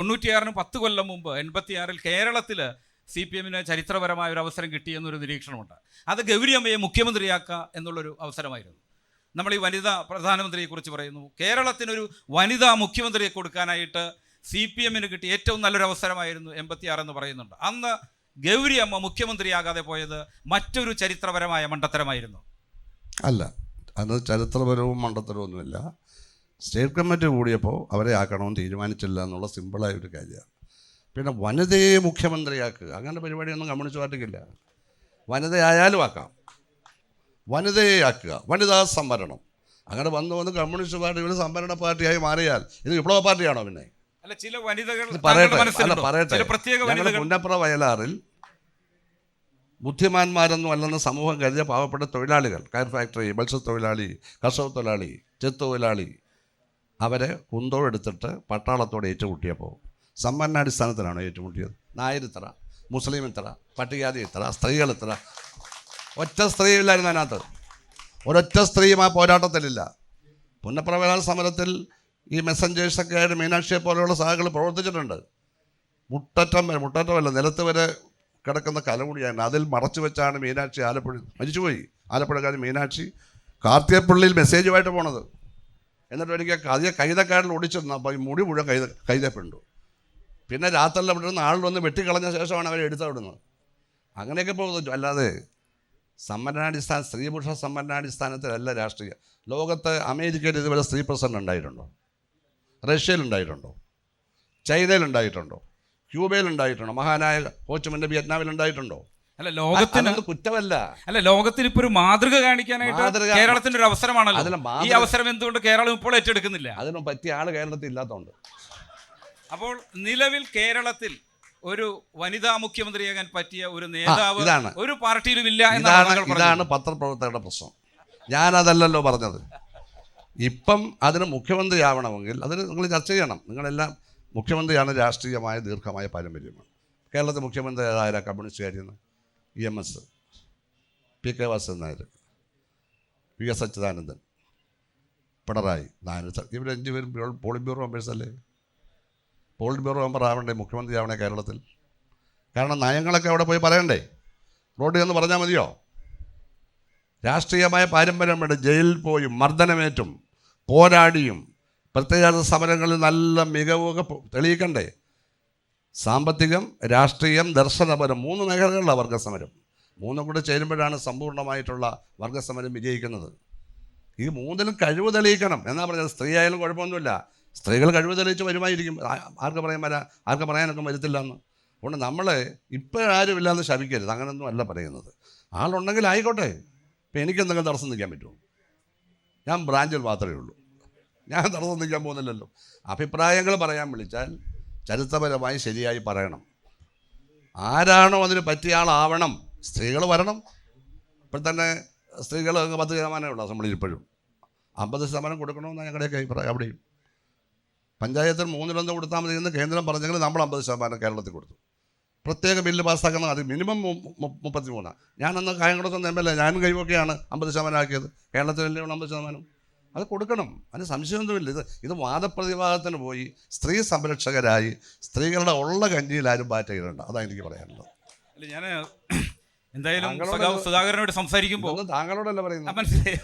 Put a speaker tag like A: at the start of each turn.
A: 96-ന് 10 കൊല്ലം മുമ്പ് 86-ൽ കേരളത്തിൽ CPM-ന് ചരിത്രപരമായ ഒരു അവസരം കിട്ടിയെന്നൊരു നിരീക്ഷണമുണ്ട്. അത് ഗൗരി അമ്മയെ മുഖ്യമന്ത്രിയാക്കുക എന്നുള്ളൊരു അവസരമായിരുന്നു. നമ്മൾ ഈ വനിതാ പ്രധാനമന്ത്രിയെക്കുറിച്ച് പറയുന്നു. കേരളത്തിനൊരു വനിതാ മുഖ്യമന്ത്രിയെ കൊടുക്കാനായിട്ട് CPM-ന് കിട്ടിയ ഏറ്റവും നല്ലൊരു അവസരമായിരുന്നു 86 എന്ന് പറയുന്നുണ്ട്. അന്ന് ഗൗരി അമ്മ മുഖ്യമന്ത്രിയാകാതെ പോയത് മറ്റൊരു ചരിത്രപരമായ മണ്ടത്തരമായിരുന്നു.
B: അല്ല, അത് ചരിത്രപരവും മണ്ടത്തരവും ഒന്നുമില്ല. സ്റ്റേറ്റ് കമ്മിറ്റി കൂടിയപ്പോൾ അവരെ ആക്കണമെന്ന് തീരുമാനിച്ചില്ല എന്നുള്ള സിമ്പിളായ ഒരു കാര്യമാണ്. പിന്നെ വനിതയെ മുഖ്യമന്ത്രിയാക്കുക, അങ്ങനെ പരിപാടിയൊന്നും കമ്മ്യൂണിസ്റ്റ് പാർട്ടിക്കില്ല. വനിതയായാലും ആക്കാം, വനിതയെ ആക്കുക, വനിതാ സംവരണം. അങ്ങനെ വന്ന് കമ്മ്യൂണിസ്റ്റ് പാർട്ടികൾ സംവരണ പാർട്ടിയായി മാറിയാൽ ഇത് വിപ്ലവ പാർട്ടിയാണോ? പിന്നെ
A: അല്ല, ചില വനിതകൾ
B: പറയട്ടെ, പുന്നപ്ര വയലാറിൽ ബുദ്ധിമാന്മാരൊന്നും അല്ലെന്ന് സമൂഹം കരുതിയ പാവപ്പെട്ട തൊഴിലാളികൾ, കയർ ഫാക്ടറി, മത്സ്യത്തൊഴിലാളി, കർഷക തൊഴിലാളി, ചെത്തു തൊഴിലാളി, അവരെ കുന്തോടെടുത്തിട്ട് പട്ടാളത്തോടെ ഏറ്റുമുട്ടിയപ്പോൾ സമ്പന്നാടിസ്ഥാനത്തിലാണോ ഏറ്റുമുട്ടിയത്? നായർ ഇത്ര, മുസ്ലിം ഇത്ര, പട്ടികജാതി ഇത്ര, സ്ത്രീകൾ ഇത്ര, ഒറ്റ സ്ത്രീയില്ലായിരുന്നു അതിനകത്ത്. ഒരൊറ്റ സ്ത്രീയും ആ പോരാട്ടത്തിലില്ല. പുന്നപ്ര വയലാർ സമരത്തിൽ ഈ മെസ്സഞ്ചേഴ്സൊക്കെ ആയിട്ട് മീനാക്ഷിയെ പോലെയുള്ള സഹകൾ പ്രവർത്തിച്ചിട്ടുണ്ട്. മുട്ടറ്റമല്ല, നിലത്ത് വരെ കിടക്കുന്ന കലമുടിയാണ്. അതിൽ മറച്ചു വെച്ചാണ് മീനാക്ഷി ആലപ്പുഴ മരിച്ചുപോയി. ആലപ്പുഴക്കാരി മീനാക്ഷി കാർത്തികപ്പള്ളിയിൽ മെസ്സേജുമായിട്ട് പോണത്. എന്നിട്ട് എനിക്ക് കൈതക്കാടിൽ ഒടിച്ചിരുന്നു. അപ്പോൾ ഈ മുടി മുഴുവൻ കൈതപ്പുണ്ട്. പിന്നെ രാത്രിയിൽ അവിടെ നിന്ന് ആളിലൊന്ന് വെട്ടിക്കളഞ്ഞ ശേഷമാണ് അവരെ എടുത്തവിടുന്നത്. അങ്ങനെയൊക്കെ പോകുന്നു. അല്ലാതെ സംവരണാടിസ്ഥാന സ്ത്രീപുരുഷ സംവരണാടിസ്ഥാനത്തിലല്ല രാഷ്ട്രീയം. ലോകത്ത് അമേരിക്കയിൽ ഇതുവരെ സ്ത്രീ പ്രസിഡന്റ് ഉണ്ടായിട്ടുണ്ടോ? റഷ്യയിലുണ്ടായിട്ടുണ്ടോ? ചൈനയിലുണ്ടായിട്ടുണ്ടോ? ക്യൂബയിലുണ്ടായിട്ടുണ്ടോ? മഹാനായ ഹോച്ചിമിന്റെ വിയറ്റ്നാമിലുണ്ടായിട്ടുണ്ടോ?
A: അല്ല, ലോകത്തിന്
B: കുറ്റമല്ല.
A: അല്ല, ലോകത്തിന് ഇപ്പോൾ ഒരു മാതൃക കാണിക്കാനായിട്ട് കേരളത്തിന്റെ ഒരു അവസരമാണല്ലോ. ഈ അവസരം എന്തുകൊണ്ട് കേരളം ഇപ്പോൾ ഏറ്റെടുക്കുന്നില്ല?
B: അതിന് പറ്റിയ ആള് കേരളത്തിൽ ഇല്ലാത്തതുകൊണ്ട്.
A: അപ്പോൾ നിലവിൽ കേരളത്തിൽ ഒരു വനിതാ മുഖ്യമന്ത്രിയാകാൻ പറ്റിയ ഒരു നേതാവ് ഒരു പാർട്ടിയിലും ഇല്ല എന്നാണ്.
B: ഇതാണ് പത്രപ്രവർത്തകരുടെ പ്രശ്നം. ഞാനതല്ലല്ലോ പറഞ്ഞത്. ഇപ്പം അതിന് മുഖ്യമന്ത്രിയാവണമെങ്കിൽ അതിന് നിങ്ങൾ ചർച്ച ചെയ്യണം. നിങ്ങളെല്ലാം മുഖ്യമന്ത്രിയാണ് രാഷ്ട്രീയമായ ദീർഘമായ പാരമ്പര്യമാണ്. കേരളത്തിൽ മുഖ്യമന്ത്രി ആരാ? കമ്മ്യൂണിസ്റ്റുകാരിന്ന് EMS, PK Vasudevan Nair, VS Achuthanandan, Pinarayi, Nair. ഇവർ 5 പേരും പോളിറ്റ് ബ്യൂറോ മെമ്പേഴ്സല്ലേ? പോളിറ്റ് ബ്യൂറോ മെമ്പർ ആവണ്ടേ മുഖ്യമന്ത്രി ആവണേ കേരളത്തിൽ? കാരണം നയങ്ങളൊക്കെ അവിടെ പോയി പറയണ്ടേ? റോഡിൽ നിന്ന് പറഞ്ഞാൽ മതിയോ? രാഷ്ട്രീയമായ പാരമ്പര്യം വേണ്ട. ജയിലിൽ പോയും മർദ്ദനമേറ്റും പോരാടിയും പ്രത്യേക സമരങ്ങളിൽ നല്ല മികവൊക്കെ തെളിയിക്കണ്ടേ? സാമ്പത്തികം, രാഷ്ട്രീയം, ദർശനപരം, 3 മേഖലകളിലാണ് വർഗസമരം. 3 കൂടെ ചേരുമ്പോഴാണ് സമ്പൂർണ്ണമായിട്ടുള്ള വർഗസമരം വിജയിക്കുന്നത്. ഈ 3ലും കഴിവ് തെളിയിക്കണം എന്നാ പറഞ്ഞത്. സ്ത്രീ ആയാലും കുഴപ്പമൊന്നുമില്ല. സ്ത്രീകൾ കഴിവ് തെളിയിച്ച് വരുമായിരിക്കും. ആർക്ക് പറയാനൊക്കെ വരത്തില്ല എന്ന്. അതുകൊണ്ട് നമ്മൾ ഇപ്പോഴാരുമില്ലാന്ന് ശപിക്കരുത്. അങ്ങനെയൊന്നും അല്ല പറയുന്നത്. ആളുണ്ടെങ്കിൽ ആയിക്കോട്ടെ. ഇപ്പം എനിക്കെന്തെങ്കിലും തടസ്സം നിൽക്കാൻ പറ്റുമോ? ഞാൻ ബ്രാഞ്ചിൽ മാത്രമേ ഉള്ളൂ. ഞാൻ തടസ്സം നിൽക്കാൻ പോകുന്നില്ലല്ലോ. അഭിപ്രായങ്ങൾ പറയാൻ വിളിച്ചാൽ ചരിത്രപരമായി ശരിയായി പറയണം. ആരാണോ അതിന് പറ്റിയ ആളാവണം. സ്ത്രീകൾ വരണം. ഇപ്പോൾ തന്നെ സ്ത്രീകൾ 10% ഉള്ളൂ അസംബ്ലിയിൽ. ഇപ്പോഴും 50% കൊടുക്കണമെന്നാണ് ഞങ്ങളുടെയൊക്കെ അഭിപ്രായം. അവിടെയും പഞ്ചായത്തിൽ 3 കൊടുത്താൽ മതി എന്ന് കേന്ദ്രം പറഞ്ഞെങ്കിൽ നമ്മൾ 50% കേരളത്തിൽ കൊടുത്തു. പ്രത്യേക ബില്ല് പാസ്സാക്കുന്ന അത് മിനിമം 33. ഞാനന്ന് കായംകുളത്ത് MLA, ഞാനും കൈവൊക്കെയാണ് 50% ആക്കിയത്. കേരളത്തിലല്ലേ 50%. അത് കൊടുക്കണം. അതിന് സംശയമൊന്നുമില്ല. ഇത് വാദപ്രതിവാദത്തിന് പോയി സ്ത്രീ സംരക്ഷകരായി സ്ത്രീകളുടെ ഉള്ള കഞ്ഞിയിൽ ആരും പാറ്റ ഇടണ്ട. അതാണ് എനിക്ക് പറയാനുള്ളത്.
A: ഞാൻ എന്തായാലും സുധാകരനോട് സംസാരിക്കുമ്പോൾ
B: താങ്കളോടല്ല പറയുന്നത്.
A: മനസ്സിലായി.